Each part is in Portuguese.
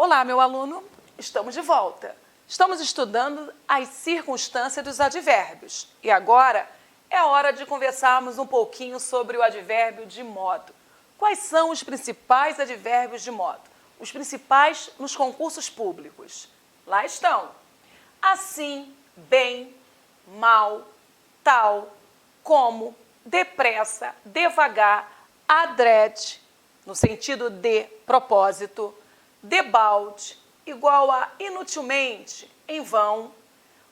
Olá, meu aluno, estamos de volta. Estamos estudando as circunstâncias dos advérbios e agora é hora de conversarmos um pouquinho sobre o advérbio de modo. Quais são os principais advérbios de modo? Os principais nos concursos públicos. Lá estão: assim, bem, mal, tal, como, depressa, devagar, adrede, no sentido de propósito, debalde, igual a inutilmente, em vão.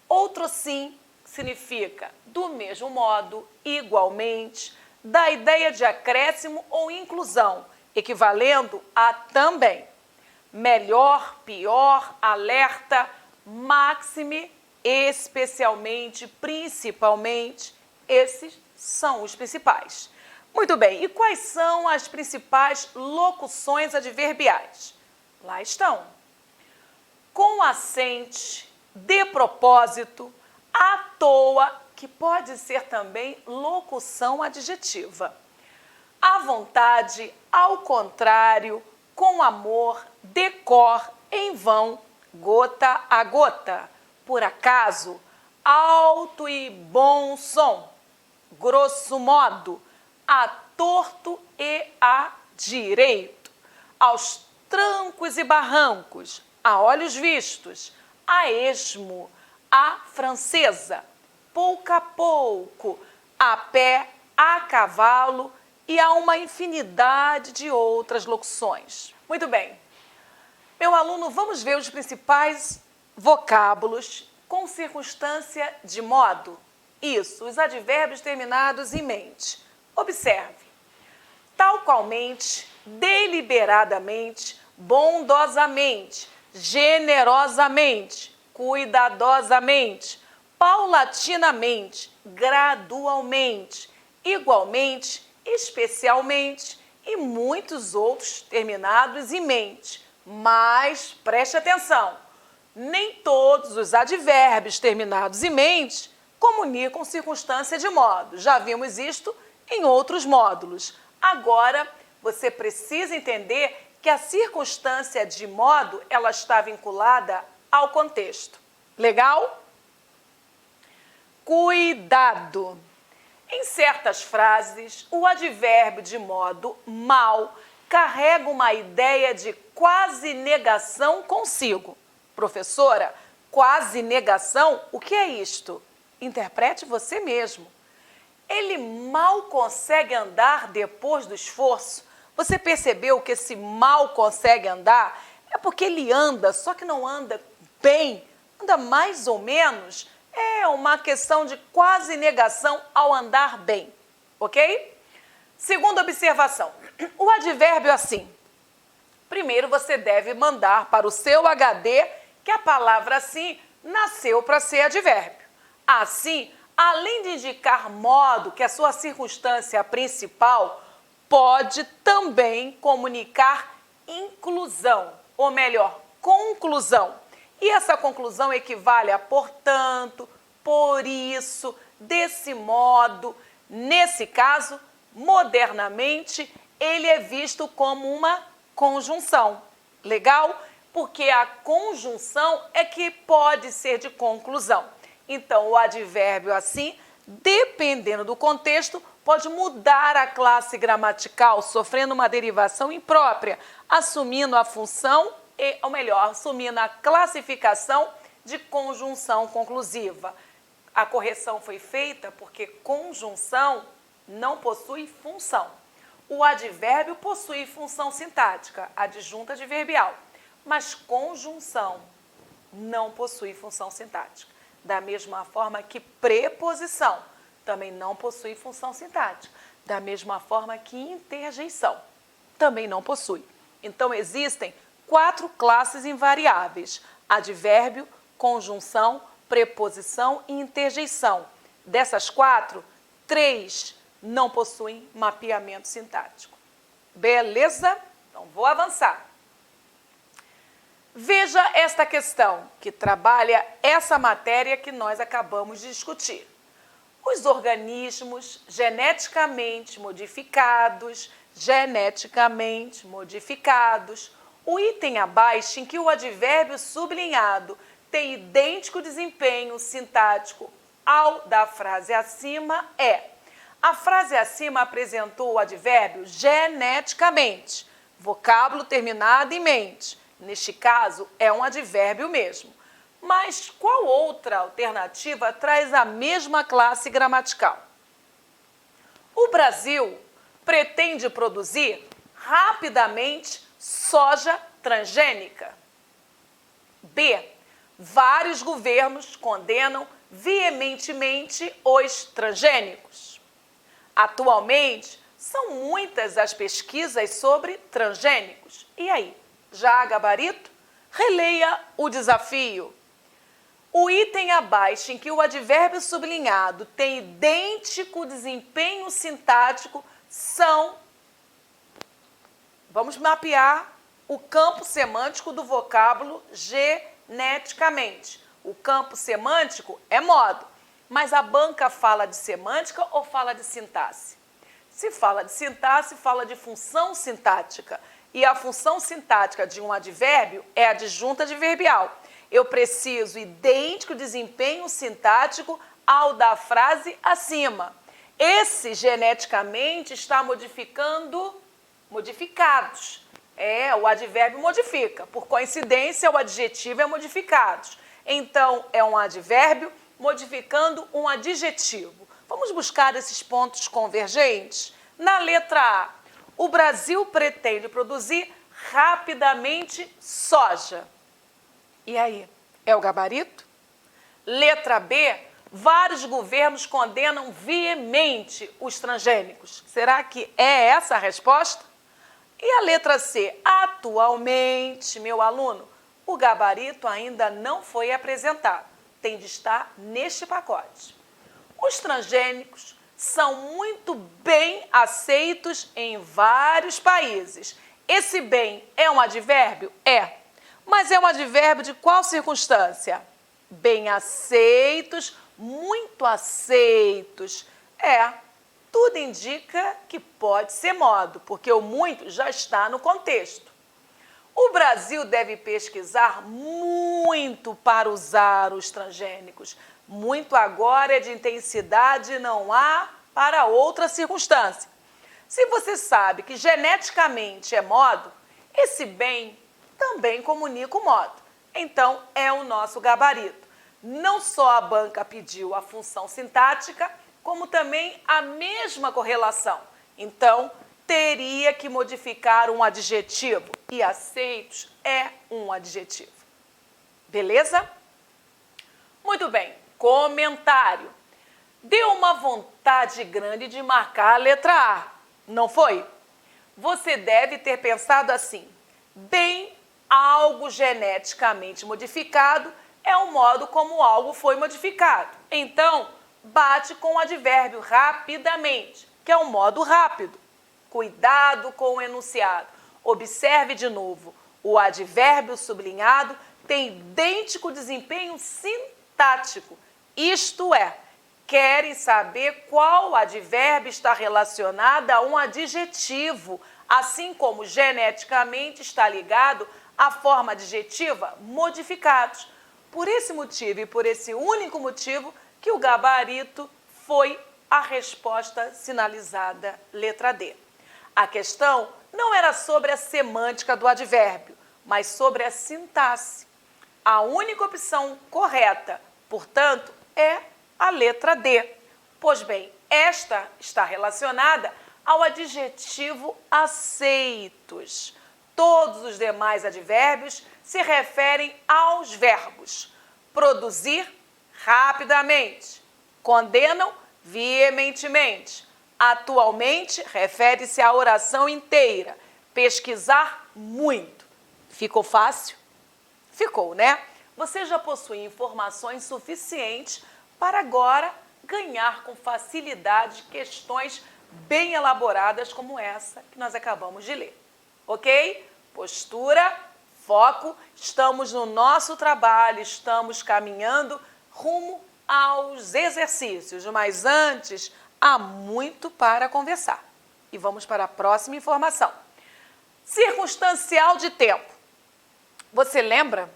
Outro sim significa do mesmo modo, igualmente, da ideia de acréscimo ou inclusão, equivalendo a também. Melhor, pior, alerta, máxime, especialmente, principalmente, esses são os principais. Muito bem, e quais são as principais locuções adverbiais? Lá estão: com acente, de propósito, à toa, que pode ser também locução adjetiva. À vontade, ao contrário, com amor, decor, em vão, gota a gota, por acaso, alto e bom som, grosso modo, a torto e a direito, aos trancos e barrancos, a olhos vistos, a esmo, a francesa, pouco a pouco, a pé, a cavalo e há uma infinidade de outras locuções. Muito bem. Meu aluno, vamos ver os principais vocábulos com circunstância de modo. Isso, os advérbios terminados em mente. Observe: tal qualmente, deliberadamente, bondosamente, generosamente, cuidadosamente, paulatinamente, gradualmente, igualmente, especialmente e muitos outros terminados em mente. Mas preste atenção, nem todos os advérbios terminados em mente comunicam circunstância de modo. Já vimos isto em outros módulos. Agora, você precisa entender que a circunstância de modo, ela está vinculada ao contexto. Legal? Cuidado. Em certas frases, o advérbio de modo mal carrega uma ideia de quase negação consigo. Professora, quase negação, o que é isto? Interprete você mesmo. Ele mal consegue andar depois do esforço. Você percebeu que esse mal consegue andar é porque ele anda, só que não anda bem, anda mais ou menos. É uma questão de quase negação ao andar bem, ok? Segunda observação, o advérbio assim. Primeiro você deve mandar para o seu HD que a palavra assim nasceu para ser advérbio. Assim, além de indicar modo, que é a sua circunstância principal, pode também comunicar inclusão, ou melhor, conclusão. E essa conclusão equivale a portanto, por isso, desse modo. Nesse caso, modernamente, ele é visto como uma conjunção. Legal? Porque a conjunção é que pode ser de conclusão. Então, o advérbio assim, dependendo do contexto, pode mudar a classe gramatical, sofrendo uma derivação imprópria, assumindo a função, ou melhor, assumindo a classificação de conjunção conclusiva. A correção foi feita porque conjunção não possui função. O advérbio possui função sintática, adjunta adverbial, mas conjunção não possui função sintática. Da mesma forma que preposição também não possui função sintática. Da mesma forma que interjeição também não possui. Então, existem 4 classes invariáveis: advérbio, conjunção, preposição e interjeição. Dessas 4, 3 não possuem mapeamento sintático. Beleza? Então, vou avançar. Veja esta questão, que trabalha essa matéria que nós acabamos de discutir. Os organismos geneticamente modificados O item abaixo em que o advérbio sublinhado tem idêntico desempenho sintático ao da frase acima é: a frase acima apresentou o advérbio geneticamente, vocábulo terminado em mente. Neste caso, é um advérbio mesmo. Mas qual outra alternativa traz a mesma classe gramatical? O Brasil pretende produzir rapidamente soja transgênica. B. Vários governos condenam veementemente os transgênicos. Atualmente, são muitas as pesquisas sobre transgênicos. E aí, já há gabarito? Releia o desafio. O item abaixo em que o advérbio sublinhado tem idêntico desempenho sintático são... Vamos mapear o campo semântico do vocábulo geneticamente. O campo semântico é modo, mas a banca fala de semântica ou fala de sintaxe? Se fala de sintaxe, fala de função sintática. E a função sintática de um advérbio é adjunta adverbial. Eu preciso idêntico desempenho sintático ao da frase acima. Esse geneticamente está modificados. O advérbio modifica. Por coincidência, o adjetivo é modificados. Então, é um advérbio modificando um adjetivo. Vamos buscar esses pontos convergentes? Na letra A, o Brasil pretende produzir rapidamente soja. E aí, é o gabarito? Letra B, vários governos condenam veemente os transgênicos. Será que é essa a resposta? E a letra C, atualmente, meu aluno, o gabarito ainda não foi apresentado. Tem de estar neste pacote. Os transgênicos são muito bem aceitos em vários países. Esse bem é um advérbio? É. Mas é um advérbio de qual circunstância? Bem aceitos, muito aceitos. Tudo indica que pode ser modo, porque o muito já está no contexto. O Brasil deve pesquisar muito para usar os transgênicos. Muito agora é de intensidade, não há para outra circunstância. Se você sabe que geneticamente é modo, esse bem também comunica o modo. Então, é o nosso gabarito. Não só a banca pediu a função sintática, como também a mesma correlação. Então, teria que modificar um adjetivo. E aceitos é um adjetivo. Beleza? Muito bem. Comentário. Deu uma vontade grande de marcar a letra A, não foi? Você deve ter pensado assim: bem, algo geneticamente modificado é o modo como algo foi modificado. Então, bate com o advérbio rapidamente, que é o modo rápido. Cuidado com o enunciado. Observe de novo. O advérbio sublinhado tem idêntico desempenho sintático. Isto é, querem saber qual advérbio está relacionado a um adjetivo, assim como geneticamente está ligado à forma adjetiva modificados. Por esse motivo e por esse único motivo que o gabarito foi a resposta sinalizada letra D. A questão não era sobre a semântica do advérbio, mas sobre a sintaxe. A única opção correta, portanto, é a letra D. Pois bem, esta está relacionada ao adjetivo aceitos. Todos os demais advérbios se referem aos verbos produzir rapidamente, condenam veementemente, atualmente refere-se à oração inteira, pesquisar muito. Ficou fácil? Ficou, né? Você já possui informações suficientes para agora ganhar com facilidade questões bem elaboradas como essa que nós acabamos de ler. Ok? Postura, foco, estamos no nosso trabalho, estamos caminhando rumo aos exercícios, mas antes há muito para conversar. E vamos para a próxima informação. Circunstancial de tempo. Você lembra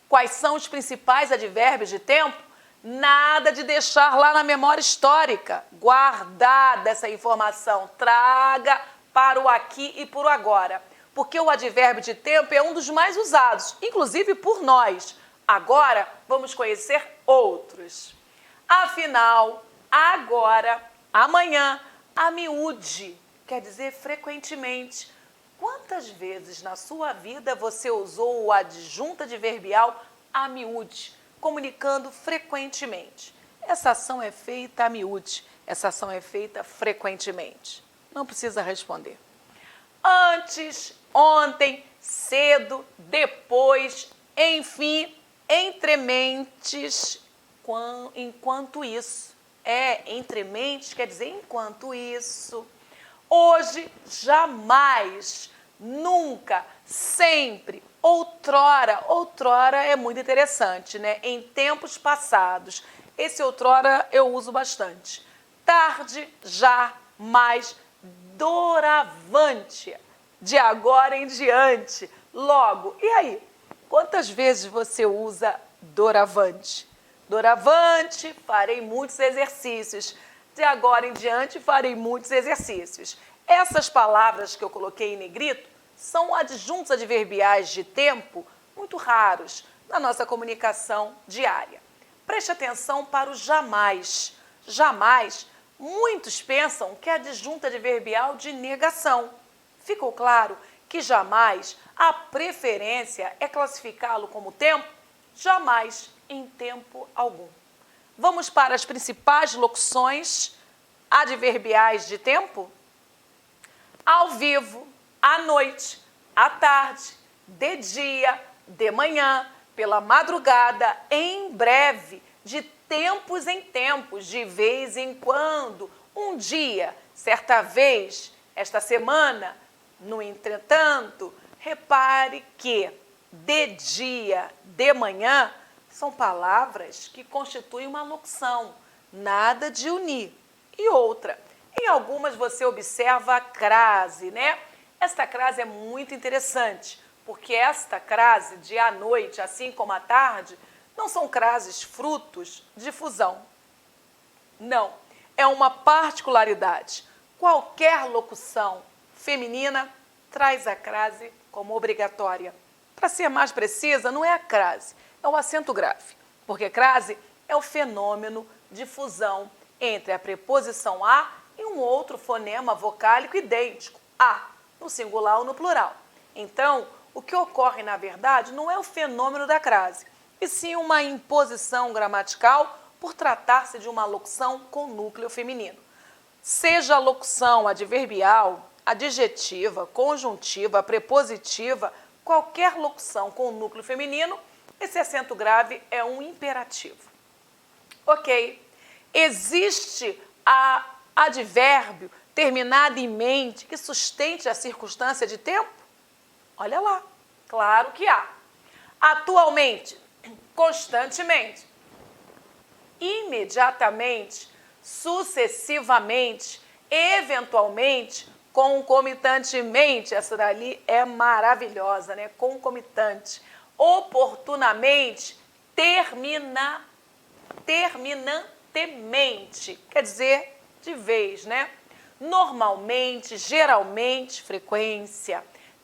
quais são os principais advérbios de tempo? Nada de deixar lá na memória histórica. Guardada essa informação. Traga para o aqui e para o agora. Porque o advérbio de tempo é um dos mais usados, inclusive por nós. Agora, vamos conhecer outros. Afinal, agora, amanhã, a miúde, quer dizer frequentemente. Quantas vezes na sua vida você usou o adjunto adverbial a miúde, comunicando frequentemente? Essa ação é feita a miúde, essa ação é feita frequentemente. Não precisa responder. Antes, ontem, cedo, depois, enfim, entrementes, enquanto isso. Entrementes quer dizer enquanto isso. Hoje, jamais, nunca, sempre, outrora. Outrora é muito interessante, né? Em tempos passados. Esse outrora eu uso bastante. Tarde, já, mais, doravante. De agora em diante. Logo. E aí? Quantas vezes você usa doravante? Doravante, farei muitos exercícios. De agora em diante, farei muitos exercícios. Essas palavras que eu coloquei em negrito são adjuntos adverbiais de tempo muito raros na nossa comunicação diária. Preste atenção para o jamais. Jamais, muitos pensam que é adjunto adverbial de negação. Ficou claro que jamais a preferência é classificá-lo como tempo? Jamais, em tempo algum. Vamos para as principais locuções adverbiais de tempo? Ao vivo, à noite, à tarde, de dia, de manhã, pela madrugada, em breve, de tempos em tempos, de vez em quando, um dia, certa vez, esta semana. No entretanto, repare que de dia, de manhã, são palavras que constituem uma locução, nada de unir. E outra, em algumas você observa a crase, né? Esta crase é muito interessante, porque esta crase de à noite, assim como à tarde, não são crases frutos de fusão. Não, é uma particularidade. Qualquer locução feminina traz a crase como obrigatória. Para ser mais precisa, não é a crase, é o acento grave, porque crase é o fenômeno de fusão entre a preposição a e um outro fonema vocálico idêntico, a, no singular ou no plural. Então, o que ocorre, na verdade, não é o fenômeno da crase, e sim uma imposição gramatical por tratar-se de uma locução com núcleo feminino. Seja a locução adverbial, adjetiva, conjuntiva, prepositiva, qualquer locução com núcleo feminino, esse acento grave é um imperativo. Ok. Existe advérbio terminado em mente que sustente a circunstância de tempo? Olha lá. Claro que há. Atualmente, constantemente, imediatamente, sucessivamente, eventualmente, concomitantemente. Essa dali é maravilhosa, né? Concomitante. Oportunamente, terminantemente, quer dizer, de vez, né? Normalmente, geralmente, frequência.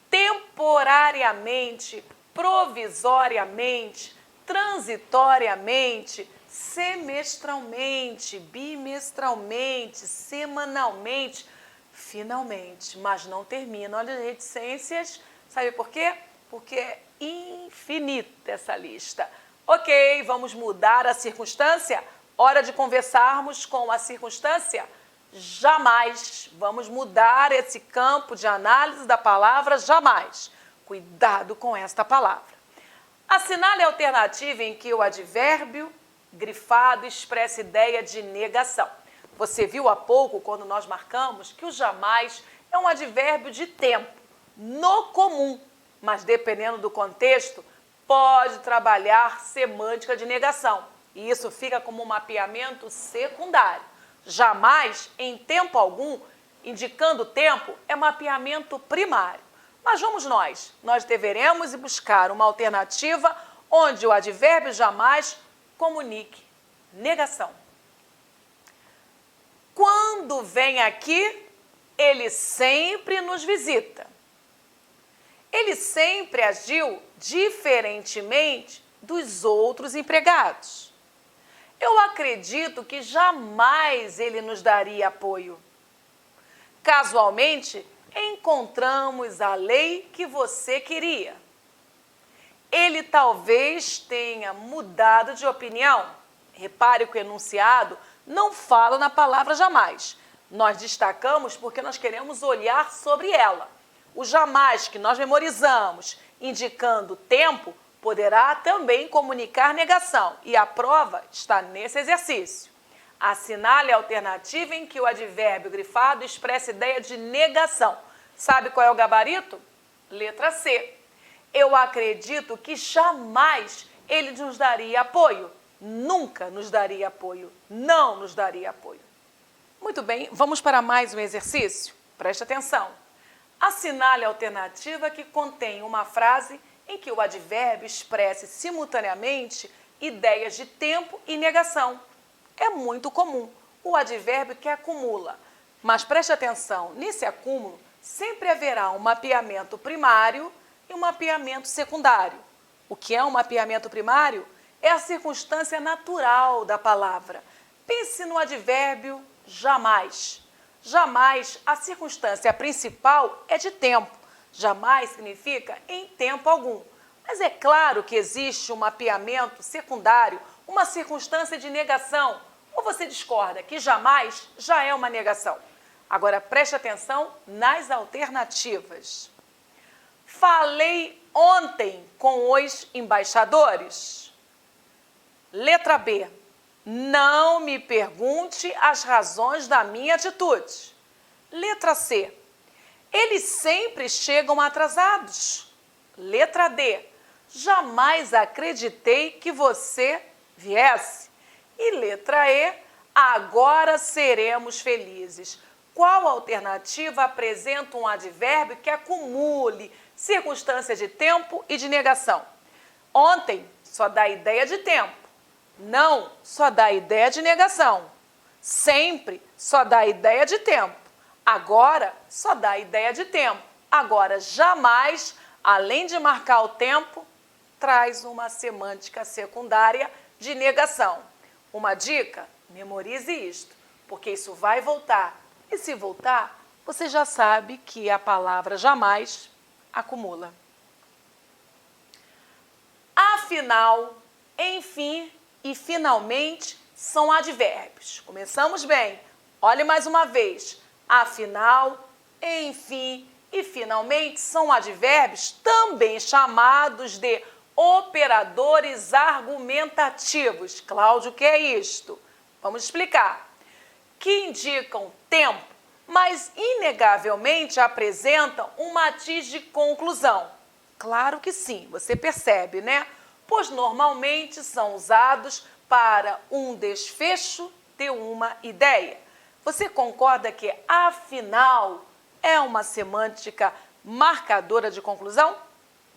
Temporariamente, provisoriamente, transitoriamente, semestralmente, bimestralmente, semanalmente, finalmente, mas não termina. Olha as reticências, sabe por quê? Porque é infinita essa lista. Ok, vamos mudar a circunstância? Hora de conversarmos com a circunstância? Jamais. Vamos mudar esse campo de análise da palavra jamais. Cuidado com esta palavra. Assinale a alternativa em que o advérbio grifado expressa ideia de negação. Você viu há pouco, quando nós marcamos, que o jamais é um advérbio de tempo, no comum, mas dependendo do contexto, pode trabalhar semântica de negação. E isso fica como um mapeamento secundário. Jamais, em tempo algum, indicando tempo, é mapeamento primário. Mas vamos nós. Nós deveremos ir buscar uma alternativa onde o advérbio jamais comunique negação. Quando vem aqui, ele sempre nos visita. Ele sempre agiu diferentemente dos outros empregados. Eu acredito que jamais ele nos daria apoio. Casualmente, encontramos a lei que você queria. Ele talvez tenha mudado de opinião. Repare que o enunciado não fala na palavra jamais. Nós destacamos porque nós queremos olhar sobre ela. O jamais que nós memorizamos, indicando tempo, poderá também comunicar negação. E a prova está nesse exercício. Assinale a alternativa em que o advérbio grifado expressa ideia de negação. Sabe qual é o gabarito? Letra C. Eu acredito que jamais ele nos daria apoio. Nunca nos daria apoio. Não nos daria apoio. Muito bem, vamos para mais um exercício? Preste atenção. Assinale a alternativa que contém uma frase em que o advérbio expresse simultaneamente ideias de tempo e negação. É muito comum o advérbio que acumula. Mas preste atenção, nesse acúmulo sempre haverá um mapeamento primário e um mapeamento secundário. O que é um mapeamento primário? É a circunstância natural da palavra. Pense no advérbio jamais. Jamais, a circunstância principal é de tempo. Jamais significa em tempo algum. Mas é claro que existe um mapeamento secundário, uma circunstância de negação. Ou você discorda que jamais já é uma negação? Agora preste atenção nas alternativas. Falei ontem com os embaixadores. Letra B. Não me pergunte as razões da minha atitude. Letra C. Eles sempre chegam atrasados. Letra D. Jamais acreditei que você viesse. E letra E. Agora seremos felizes. Qual alternativa apresenta um advérbio que acumule circunstância de tempo e de negação? Ontem só dá ideia de tempo. Não só dá ideia de negação. Sempre só dá ideia de tempo. Agora só dá ideia de tempo. Agora jamais, além de marcar o tempo, traz uma semântica secundária de negação. Uma dica? Memorize isto, porque isso vai voltar. E se voltar, você já sabe que a palavra jamais acumula. Afinal, enfim e finalmente são advérbios. Começamos bem. Olhe mais uma vez. Afinal, enfim e finalmente são advérbios também chamados de operadores argumentativos. Cláudio, o que é isto? Vamos explicar. Que indicam tempo, mas inegavelmente apresentam um matiz de conclusão. Claro que sim, você percebe, né? Pois normalmente são usados para um desfecho de uma ideia. Você concorda que, afinal, é uma semântica marcadora de conclusão?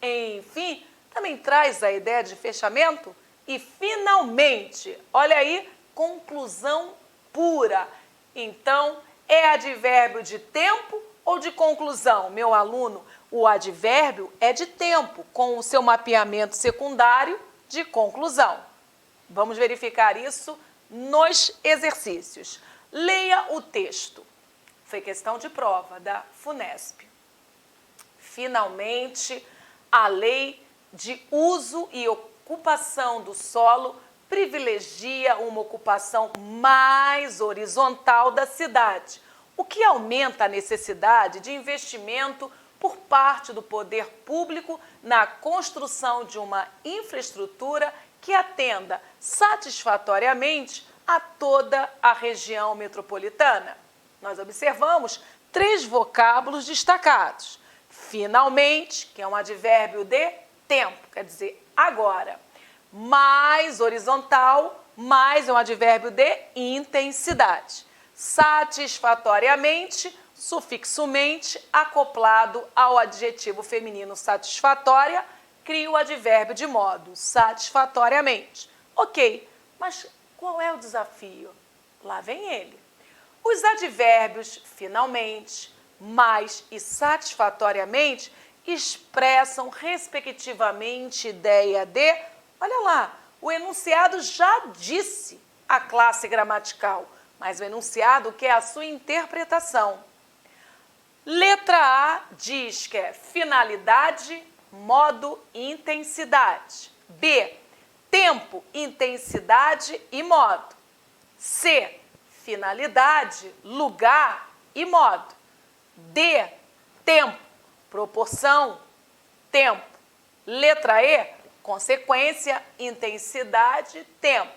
Enfim, também traz a ideia de fechamento? E, finalmente, olha aí, conclusão pura. Então, é advérbio de tempo ou de conclusão? Meu aluno, o advérbio é de tempo, com o seu mapeamento secundário de conclusão. Vamos verificar isso nos exercícios. Leia o texto. Foi questão de prova da FUNESP. Finalmente, a lei de uso e ocupação do solo privilegia uma ocupação mais horizontal da cidade, o que aumenta a necessidade de investimento por parte do poder público na construção de uma infraestrutura que atenda satisfatoriamente a toda a região metropolitana. Nós observamos 3 vocábulos destacados. Finalmente, que é um advérbio de tempo, quer dizer, agora. Mais horizontal, mais é um advérbio de intensidade. Satisfatoriamente, Sufixo mente acoplado ao adjetivo feminino satisfatória cria o advérbio de modo satisfatoriamente. Ok, mas qual é o desafio? Lá vem ele. Os advérbios finalmente, mais e satisfatoriamente expressam respectivamente ideia de, olha lá, o enunciado já disse a classe gramatical, mas o enunciado quer a sua interpretação. Letra A diz que é finalidade, modo e intensidade. B, tempo, intensidade e modo. C, finalidade, lugar e modo. D, tempo, proporção, tempo. Letra E, consequência, intensidade, tempo.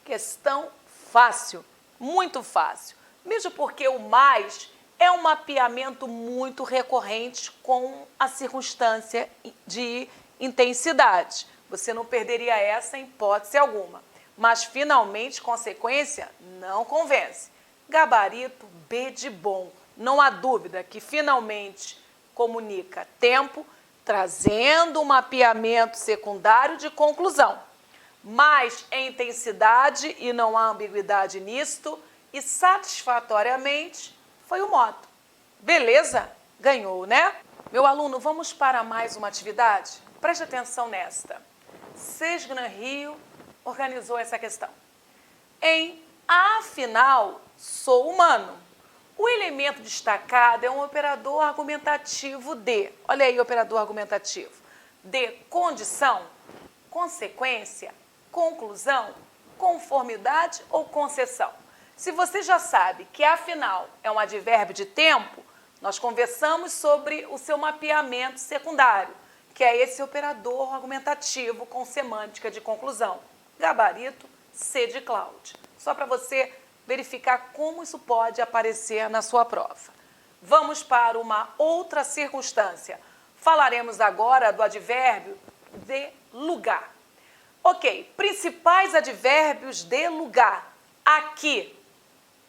Questão fácil, muito fácil. Mesmo porque o mais é um mapeamento muito recorrente com a circunstância de intensidade. Você não perderia essa em hipótese alguma. Mas, finalmente, consequência não convence. Gabarito B de bom. Não há dúvida que, finalmente, comunica tempo, trazendo um mapeamento secundário de conclusão. Mais é intensidade e não há ambiguidade nisto, e satisfatoriamente foi o modo. Beleza? Ganhou, né? Meu aluno, vamos para mais uma atividade? Preste atenção nesta. Sesgran Rio organizou essa questão. Em afinal, sou humano. O elemento destacado é um operador argumentativo de, olha aí o operador argumentativo, de condição, consequência, conclusão, conformidade ou concessão. Se você já sabe que afinal é um advérbio de tempo, nós conversamos sobre o seu mapeamento secundário, que é esse operador argumentativo com semântica de conclusão. Gabarito C de Cláudia. Só para você verificar como isso pode aparecer na sua prova. Vamos para uma outra circunstância. Falaremos agora do advérbio de lugar. Ok, principais advérbios de lugar. Aqui,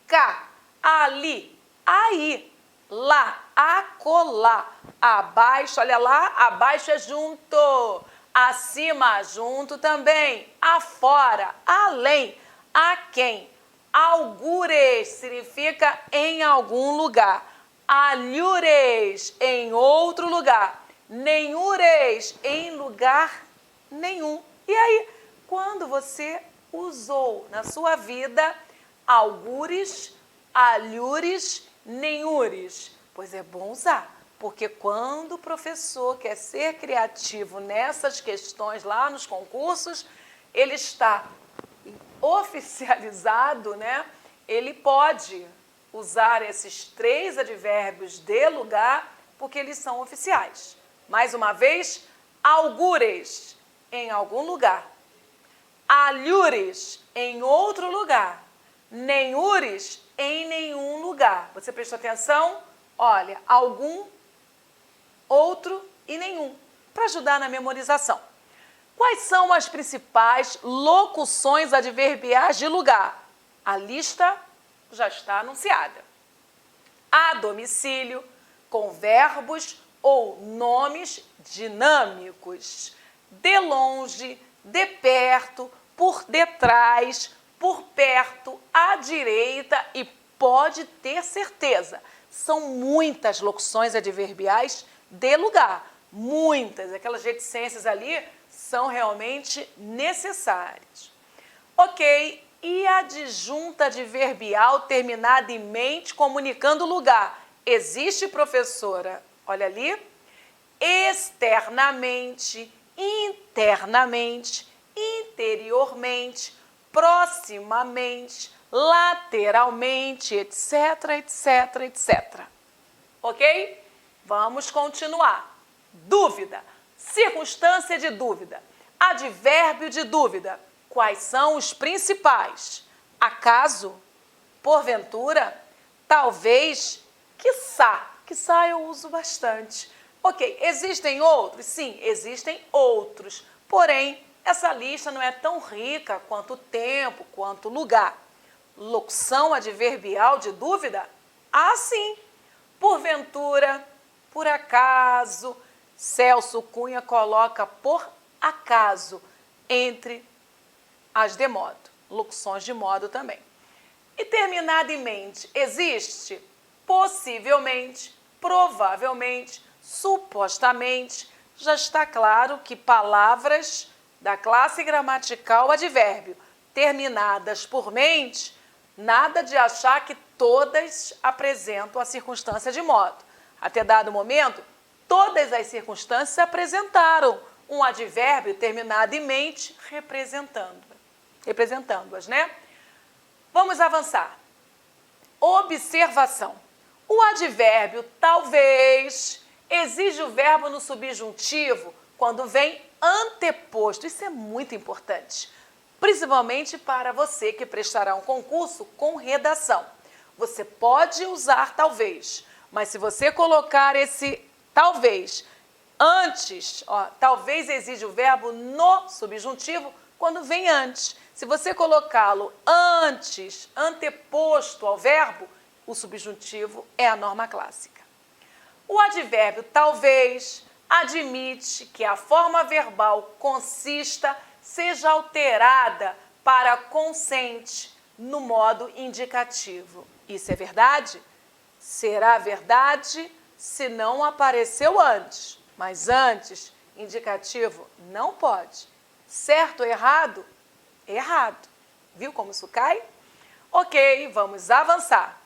cá, ali, aí, lá, acolá, abaixo, olha lá, abaixo é junto, acima, junto também, afora, além, a quem, algures, significa em algum lugar, alhures, em outro lugar, nenhures, em lugar nenhum. E aí, quando você usou na sua vida algures, alhures, nenhures? Pois é bom usar, porque quando o professor quer ser criativo nessas questões lá nos concursos, ele está oficializado, né? Ele pode usar esses 3 advérbios de lugar, porque eles são oficiais. Mais uma vez, algures, em algum lugar. Alhures, em outro lugar. Nenhures, em nenhum lugar. Você prestou atenção? Olha, algum, outro e nenhum, para ajudar na memorização. Quais são as principais locuções adverbiais de lugar? A lista já está anunciada. A domicílio, com verbos ou nomes dinâmicos. De longe, de perto, por detrás, por perto, à direita e pode ter certeza. São muitas locuções adverbiais de lugar. Muitas. Aquelas reticências ali são realmente necessárias. Ok, e a adjunta adverbial terminada em mente comunicando lugar? Existe, professora? Olha ali. Externamente, internamente, interiormente, proximamente, lateralmente, etc, etc, etc. Ok? Vamos continuar. Dúvida. Circunstância de dúvida. Advérbio de dúvida. Quais são os principais? Acaso? Porventura? Talvez? Quiçá. Quiçá eu uso bastante. Ok, existem outros? Sim, existem outros. Porém, essa lista não é tão rica quanto tempo, quanto lugar. Locução adverbial de dúvida? Ah, sim. porventura, por acaso. Celso Cunha coloca por acaso entre as de modo, locuções de modo também. E terminado em mente existe? Possivelmente, provavelmente, supostamente. Já está claro que palavras da classe gramatical advérbio terminadas por mente, nada de achar que todas apresentam a circunstância de modo. Até dado momento, todas as circunstâncias apresentaram um advérbio terminado em mente representando-as, né? Vamos avançar. Observação. O advérbio talvez exige o verbo no subjuntivo quando vem anteposto. Isso é muito importante, principalmente para você que prestará um concurso com redação. Você pode usar talvez, mas se você colocar esse talvez antes, talvez exige o verbo no subjuntivo quando vem antes. Se você colocá-lo antes, anteposto ao verbo, o subjuntivo é a norma clássica. O advérbio talvez admite que a forma verbal consista, seja alterada para consente no modo indicativo. Isso é verdade? Será verdade se não apareceu antes, mas antes, indicativo, não pode. Certo ou errado? Errado. Viu como isso cai? Ok, vamos avançar.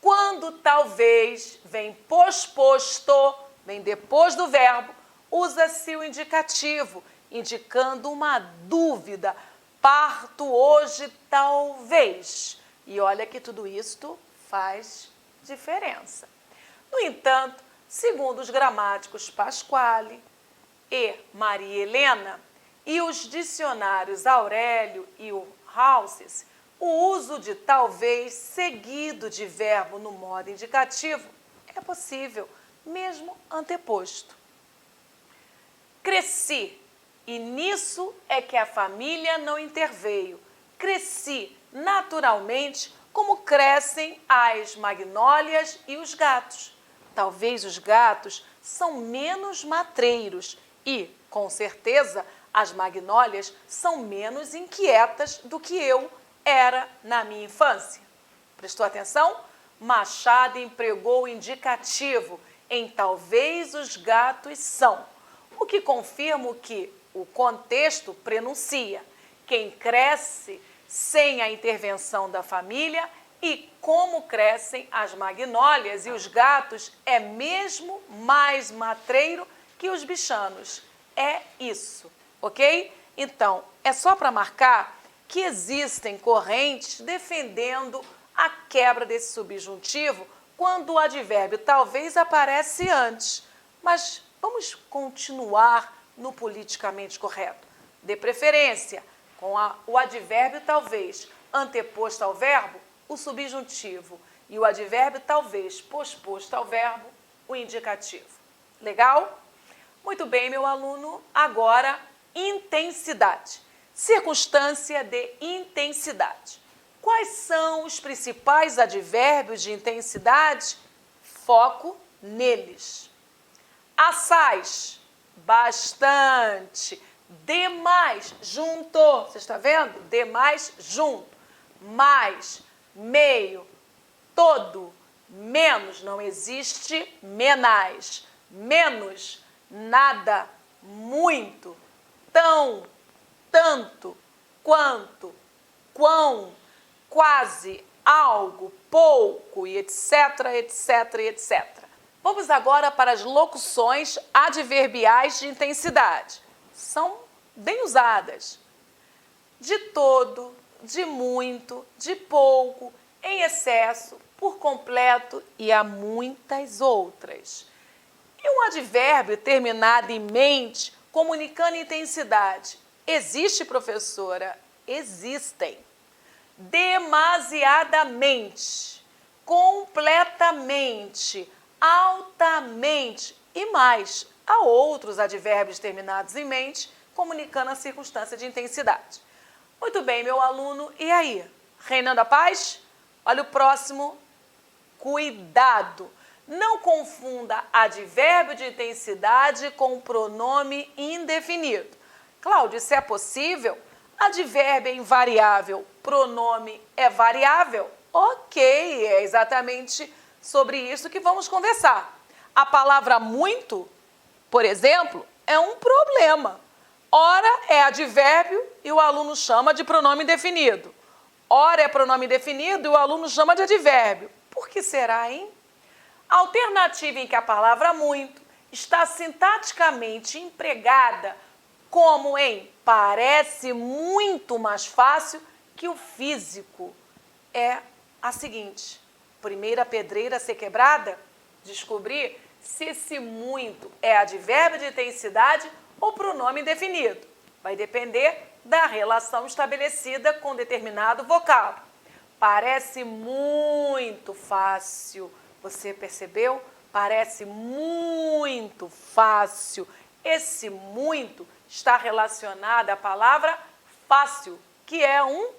Quando talvez vem posposto, vem depois do verbo, usa-se o indicativo, indicando uma dúvida. Parto hoje, talvez. E olha que tudo isto faz diferença. No entanto, segundo os gramáticos Pasquale e Maria Helena e os dicionários Aurélio e o Houses, o uso de talvez seguido de verbo no modo indicativo é possível, mesmo anteposto. Cresci, e nisso é que a família não interveio. Cresci naturalmente como crescem as magnólias e os gatos. Talvez os gatos são menos matreiros e, com certeza, as magnólias são menos inquietas do que eu era na minha infância. Prestou atenção? Machado empregou o indicativo em talvez os gatos são, o que confirma que o contexto prenuncia quem cresce sem a intervenção da família e como crescem as magnólias e os gatos é mesmo mais matreiro que os bichanos. É isso, ok? Então, é só para marcar que existem correntes defendendo a quebra desse subjuntivo quando o advérbio talvez aparece antes. Mas vamos continuar no politicamente correto. De preferência, com o advérbio talvez anteposto ao verbo, o subjuntivo, e o advérbio talvez posposto ao verbo, o indicativo. Legal? Muito bem, meu aluno. Agora, intensidade. Circunstância de intensidade. Quais são os principais advérbios de intensidade? Foco neles. Assaz, bastante. Demais, junto. Você está vendo? Demais, junto. Mais, meio, todo. Menos, não existe menais. Menos, nada, muito. Tão, tanto, quanto, quão, quase, algo, pouco, e etc, etc, etc. Vamos agora para as locuções adverbiais de intensidade. São bem usadas. De todo, de muito, de pouco, em excesso, por completo e há muitas outras. E um advérbio terminado em mente, comunicando intensidade. Existe, professora? Existem. Demasiadamente, completamente, altamente e mais. Há outros advérbios terminados em mente, comunicando a circunstância de intensidade. Muito bem, meu aluno. E aí? Reinando a paz? Olha o próximo Cuidado! Não confunda advérbio de intensidade com pronome indefinido. Cláudio, se é possível, advérbio é invariável, pronome é variável? Ok, é exatamente sobre isso que vamos conversar. A palavra muito, por exemplo, é um problema. Ora é advérbio e o aluno chama de pronome indefinido. Ora é pronome indefinido e o aluno chama de advérbio. Por que será, hein? A alternativa em que a palavra muito está sintaticamente empregada como em parece muito mais fácil que o físico é a seguinte: primeira pedreira a ser quebrada, descobrir se esse muito é advérbio de intensidade ou pronome indefinido. Vai depender da relação estabelecida com determinado vocábulo. Parece muito fácil. Você percebeu? Parece muito fácil. Esse muito está relacionado à palavra fácil, que é um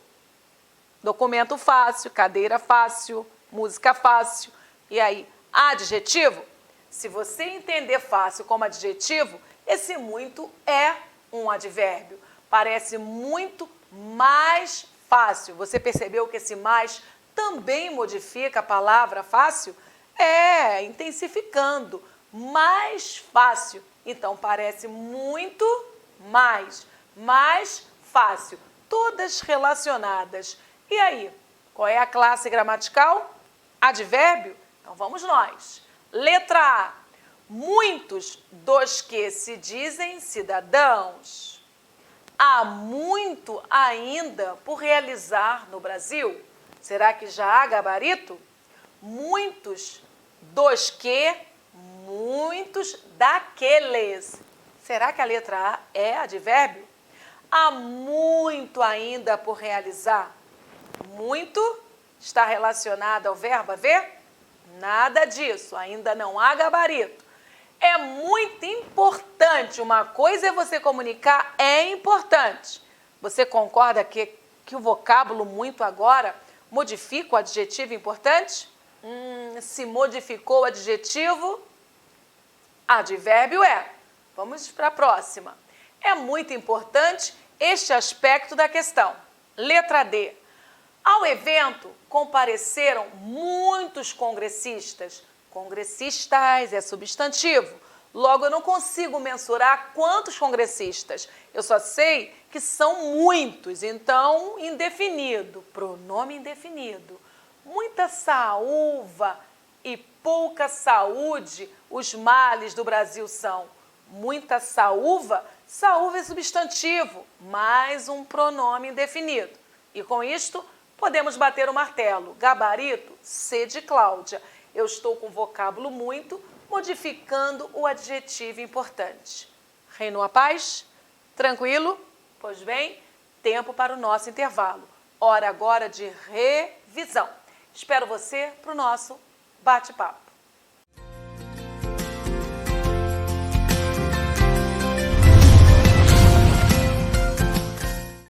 documento fácil, cadeira fácil, música fácil. E aí, adjetivo? Se você entender fácil como adjetivo, esse muito é um advérbio. Parece muito mais fácil. Você percebeu que esse mais também modifica a palavra fácil? É, intensificando. Mais fácil. Então, parece muito mais fácil. Todas relacionadas. E aí, qual é a classe gramatical? Advérbio? Então, vamos nós. Letra A. Muitos dos que se dizem cidadãos. Há muito ainda por realizar no Brasil. Será que já há gabarito? Muitos dos que, muitos daqueles. Será que a letra A é advérbio? Há muito ainda por realizar. Muito está relacionado ao verbo haver? Nada disso, ainda não há gabarito. É muito importante, uma coisa é você comunicar, é importante. Você concorda que o vocábulo muito agora modifica o adjetivo importante? Se modificou o adjetivo, advérbio é. Vamos para a próxima. É muito importante este aspecto da questão. Letra D. Ao evento compareceram muitos congressistas. Congressistas é substantivo. Logo, eu não consigo mensurar quantos congressistas. Eu só sei que são muitos, então, indefinido, pronome indefinido. Muita saúva e pouca saúde, os males do Brasil são. Muita saúva, saúva é substantivo, mais um pronome indefinido. E com isto, podemos bater o martelo. Gabarito, C de Cláudia. Eu estou com o vocábulo muito, modificando o adjetivo importante. Reinou a paz? Tranquilo? Pois bem, tempo para o nosso intervalo. Hora agora de revisão. Espero você para o nosso bate-papo.